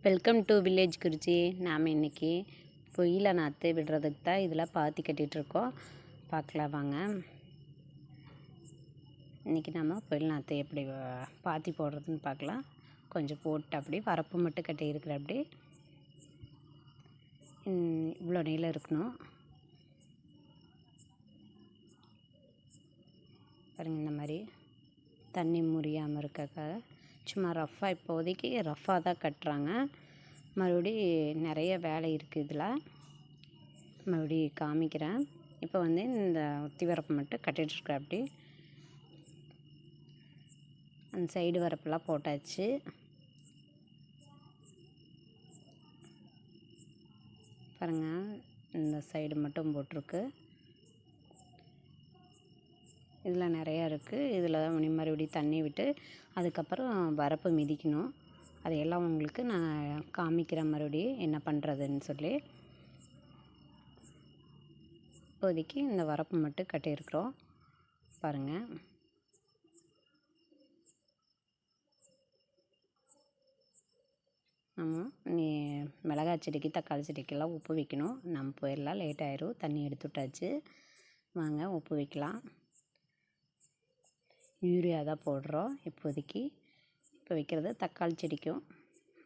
Welcome to village குறிச்சி. நாம் இன்றைக்கி பொயில நாற்று விடுறதுக்கு தான் இதில் பாத்தி கட்டிகிட்ருக்கோம். பார்க்கலாம் வாங்க. இன்றைக்கி நம்ம பொயில் நாற்று எப்படி பாத்தி போடுறதுன்னு பார்க்கலாம். கொஞ்சம் போட்டு அப்படி வரப்பு மட்டும் கட்டி இருக்கிற அப்படி இவ்வளோ நீளம் இருக்கணும். பாருங்கள், இந்த மாதிரி தண்ணி முறியாமல் இருக்கக்காக சும்மா ரஃப்பாக இப்போதைக்கு ரஃப்பாக தான் கட்டுறாங்க. மறுபடி நிறைய வேலை இருக்குது இதில், மறுபடி காமிக்கிறேன். இப்போ வந்து இந்த ஒத்தி வரப்பு மட்டும் கட்டிகிட்ருக்கேன். அப்படி அந்த சைடு வரப்பெல்லாம் போட்டாச்சு. பாருங்கள், இந்த சைடு மட்டும் போட்டிருக்கு. இதில் நிறையா இருக்குது. இதில் தான் மறுபடியும் தண்ணி விட்டு அதுக்கப்புறம் வரப்பு மிதிக்கணும். அதையெல்லாம் உங்களுக்கு நான் காமிக்கிறேன் மறுபடியும் என்ன பண்ணுறதுன்னு சொல்லி. இப்போதைக்கு இந்த வரப்பு மட்டும் கட்டியிருக்கிறோம். பாருங்கள், ஆமாம், மிளகாய் செடிக்கு தக்காளி செடிக்கெல்லாம் உப்பு வைக்கணும். நம்ம போயிடலாம், லேட் ஆயிரும். தண்ணி எடுத்து விட்டாச்சு. வாங்க உப்பு வைக்கலாம். யூரியா தான் போடுறோம் இப்போதைக்கு. இப்போ வைக்கிறது தக்காளி செடிக்கும்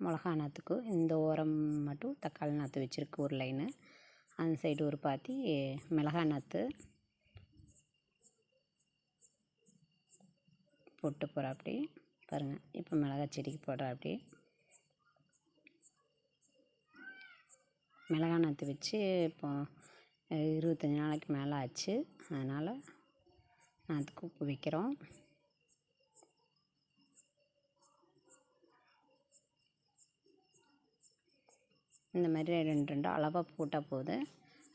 மிளகா நாற்றுக்கும். இந்த ஓரம் மட்டும் தக்காளி நாற்று வச்சுருக்கு ஒரு லைனு. அந்த சைடு ஒரு பாத்தி மிளகா நாற்று போட்டு போகிற அப்படி. பாருங்கள், இப்போ மிளகாய் செடிக்கு போடுற அப்படி. மிளகா நாற்று வச்சு இப்போ 25 நாளைக்கு மேலே ஆச்சு. அதனால் நாற்றுக்கு உப்பு வைக்கிறோம். இந்த மாதிரி 2 அளவாக போட்டால் போது,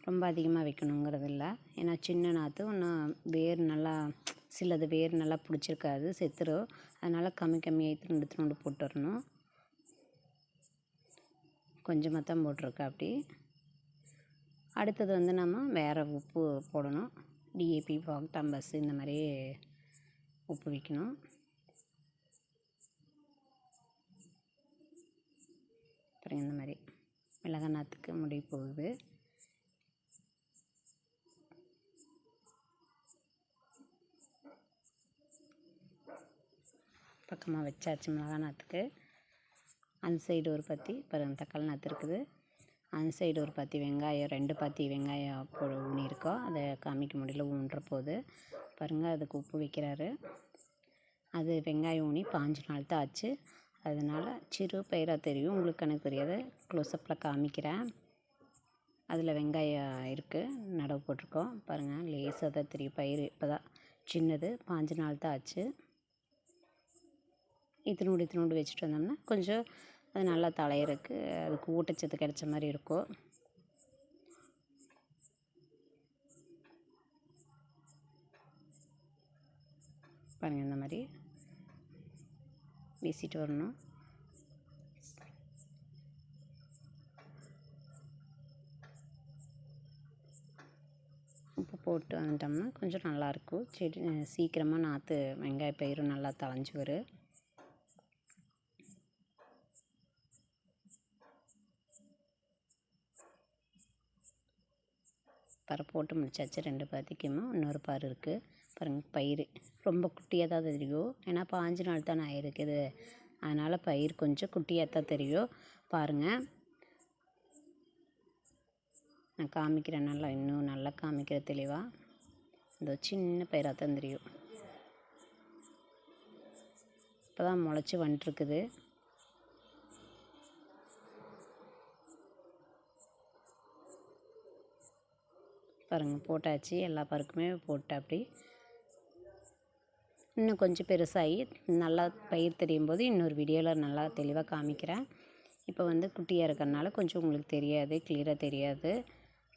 ரொம்ப அதிகமாக வைக்கணுங்கிறது இல்லை. ஏன்னா சின்ன நாற்று இன்னும் வேர் நல்லா சிலது வேர் நல்லா பிடிச்சிருக்காது, செத்துரும். அதனால் கம்மியாக இத்தினோண்டு போட்டுடணும். கொஞ்சமாக தான் போட்டிருக்கா அப்படி. அடுத்தது வந்து நம்ம வேறு உப்பு போடணும். டிஏபி, பாக்டாம்பஸ் இந்த மாதிரி உப்பு வைக்கணும். அப்புறம் இந்த மாதிரி மிளகாய் நாற்றுக்கு முடி போகுது. பக்கமாக வச்சாச்சு மிளகாய் நாற்றுக்கு. அந்த சைடு ஒரு பாத்தி பாருங்கள் தக்காளி நாற்று இருக்குது. அந்த சைடு ஒரு பாத்தி வெங்காயம், 2 பாத்தி வெங்காயம் ஊனியிருக்கோம். அதை காமிக்க முடியல, ஊன்ற போது. பாருங்கள், அதுக்கு உப்பு வைக்கிறாரு. அது வெங்காயம் ஊனி 5 நாள் தான் ஆச்சு. அதனால் சிறு பயிராக தெரியும் உங்களுக்கு, எனக்கு தெரியாது. க்ளோஸ்அப்பில் காமிக்கிறேன். அதில் வெங்காயம் இருக்குது, நடவு போட்டிருக்கோம். பாருங்கள், லேசாக தான் தெரியும். பயிர் இப்போ தான் சின்னது, 5 நாள் தான் ஆச்சு. இத்தினோண்டு வச்சுட்டு வந்தோம்னா கொஞ்சம் அது நல்லா தழையிறக்கு, அதுக்கு ஊட்டச்சத்து கிடைச்ச மாதிரி இருக்கும். பாருங்கள், இந்த மாதிரி வீசிட்டு வரணும். உப்பு போட்டு வந்துட்டோம்னா கொஞ்சம் நல்லாயிருக்கும். செடி சீக்கிரமாக நாற்று வெங்காய பயிரும் நல்லா தழைஞ்சி வரும். பறை போட்டு முடிச்சாச்சு. 2 பாத்திக்குமா இன்னொரு பாரு இருக்குது. பாருங்கள், பயிர் ரொம்ப குட்டியாக தான் தெரியும். ஏன்னா 5 நாள் தானே ஆகிருக்குது. அதனால் பயிர் கொஞ்சம் குட்டியாக தான் தெரியும். பாருங்கள், நான் காமிக்கிறேன் நல்லா, இன்னும் நல்லா காமிக்கிற தெளிவாக. இந்த சின்ன பயிராக தான் தெரியும். இப்போ தான் முளைச்சி வந்துட்டுருக்குது. பாருங்கள், போட்டாச்சு. எல்லா பருக்குமே போட்டு அப்படி இன்னும் கொஞ்சம் பெருசாகி நல்லா பயிர் தெரியும் போது இன்னொரு வீடியோவில் நல்லா தெளிவாக காமிக்கிறேன். இப்போ வந்து குட்டியாக இருக்கிறனால கொஞ்சம் உங்களுக்கு தெரியாது, கிளியராக தெரியாது.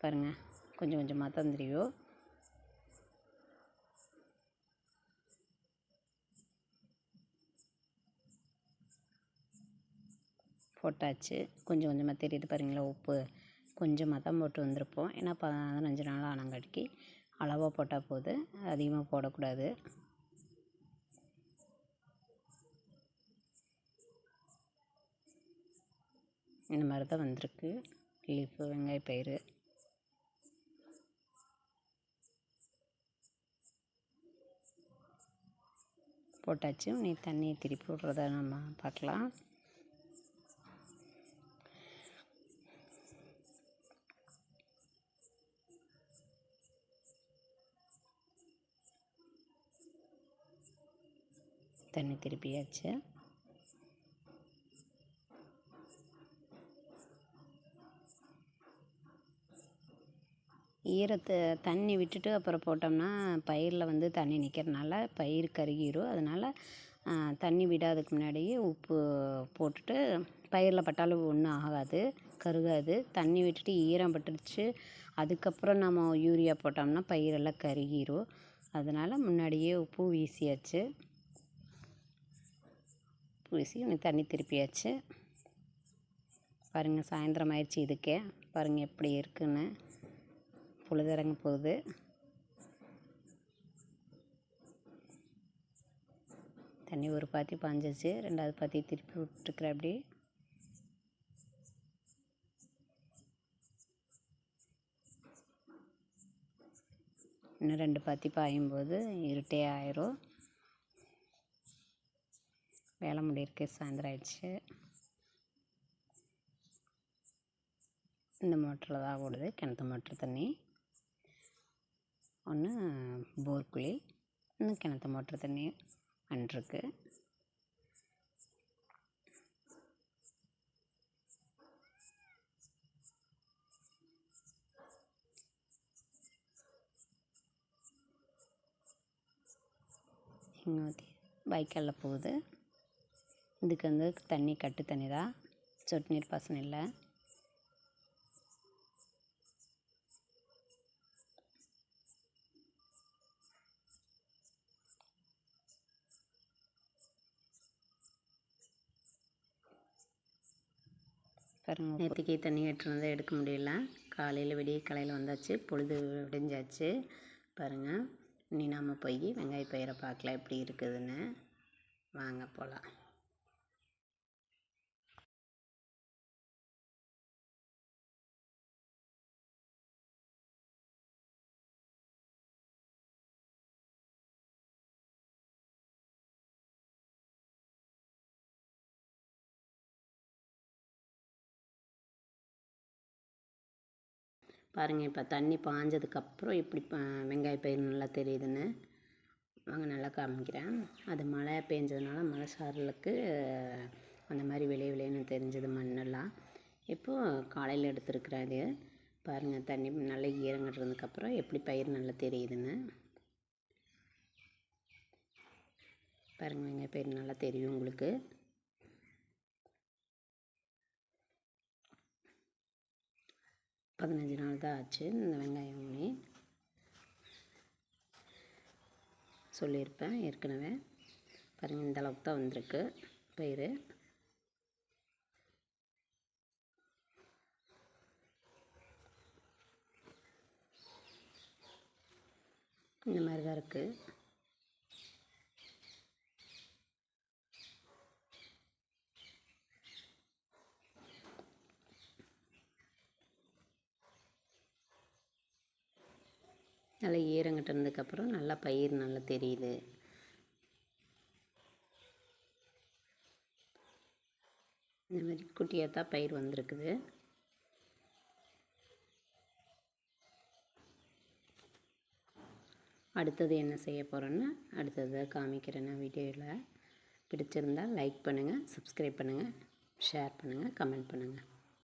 பாருங்கள், கொஞ்சம் கொஞ்சமாக தான் தெரியும். போட்டாச்சு. கொஞ்சம் கொஞ்சமாக தெரியுது பாருங்களா. உப்பு கொஞ்சமாக தான் போட்டு வந்திருப்போம். ஏன்னா 15 நாள் ஆனங்காட்டிக்கு அளவாக போட்டால் போது, அதிகமாக போடக்கூடாது. இந்த மாதிரி தான் வந்திருக்கு லீஃபு வெங்காய பயிறு. போட்டாச்சு. நீ தண்ணியை திருப்பி விட்றத நம்ம பார்க்கலாம். தண்ணி திருப்பியாச்சு. ஈரத்தை தண்ணி விட்டுட்டு அப்புறம் போட்டோம்னா பயிரில் வந்து தண்ணி நிற்கிறனால பயிர் கருகிரும். அதனால் தண்ணி விடாததுக்கு முன்னாடியே உப்பு போட்டுட்டு பயிரில் பட்டாலும் ஒன்றும் ஆகாது, கருகாது. தண்ணி விட்டுட்டு ஈரம் பட்டுடுச்சு அதுக்கப்புறம் நம்ம யூரியா போட்டோம்னா பயிரெல்லாம் கருகிரும். அதனால் முன்னாடியே உப்பு வீசியாச்சு. வீசி தண்ணி திருப்பியாச்சு. பாருங்கள், சாயந்தரம் ஆயிடுச்சு. இதுக்கே பாருங்கள் எப்படி இருக்குன்னு. பொழுதிறங்க போகுது. தண்ணி ஒரு பாத்தி பாஞ்சிச்சு, ரெண்டாவது பாத்தி திருப்பி விட்டுருக்குறேன். அப்படி இன்னும் 2 பாத்தி பாயும்போது இருட்டே ஆயிரும். வேலை முடியிருக்கு, சாயந்தரம் ஆயிடுச்சு. இந்த மோட்டரில் தான் ஓடுது, கிணத்து மோட்ரு தண்ணி. ஒன்று போர் குழி, இன்னும் கிணத்து மோட்ரு தண்ணி வந்துருக்கு. இங்கே ஊற்றி வாய்க்காலில் போகுது. இதுக்கு வந்து தண்ணி கட்டு தண்ணி தான், சொட்டு நீர் பாசனம் இல்லை. பாருங்கள், நேற்றுக்கே தண்ணி ஏற்றுனதை எடுக்க முடியல. காலையில் விடிய காலையில் வந்தாச்சு, பொழுது விடிஞ்சாச்சு. பாருங்கள், இனி நாம் போய் வெங்காய பயிரை பார்க்கலாம் எப்படி இருக்குதுன்னு. வாங்க போகலாம். பாருங்கள், இப்போ தண்ணி பாஞ்சதுக்கப்புறம் எப்படி வெங்காய பயிர் நல்லா தெரியுதுன்னு. வாங்க நல்லா காமிக்கிறேன். அது மழை பெஞ்சதுனால மழை சாரலுக்கு அந்த மாதிரி விளைன்னு தெரிஞ்சது மண்ணெல்லாம். இப்போது காலையில் எடுத்துருக்குறேன். அது பாருங்கள், தண்ணி நல்லா ஈரங்கட்டுறதுக்கப்புறம் எப்படி பயிர் நல்லா தெரியுதுன்னு. பாருங்கள், வெங்காய பயிர் நல்லா தெரியும் உங்களுக்கு. பதினஞ்சு நாள் தான் ஆச்சு இந்த வெங்காயம் ஊனி. சொல்லியிருப்பேன் ஏற்கனவே. பாருங்கள், இந்த அளவுக்கு தான் வந்திருக்கு பயிர். இந்த மாதிரி தான் இருக்குது. நல்லா ஈரங்கட்டினதுக்கப்புறம் நல்லா பயிர் நல்லா தெரியுது. இந்த மாதிரி குட்டியாக தான் பயிர் வந்திருக்குது. அடுத்தது என்ன செய்ய போகிறேன்னு அடுத்தது காமிக்கிறேன் நான் வீடியோவில். பிடிச்சிருந்தால் லைக் பண்ணுங்கள், சப்ஸ்கிரைப் பண்ணுங்கள், ஷேர் பண்ணுங்கள், கமெண்ட் பண்ணுங்கள்.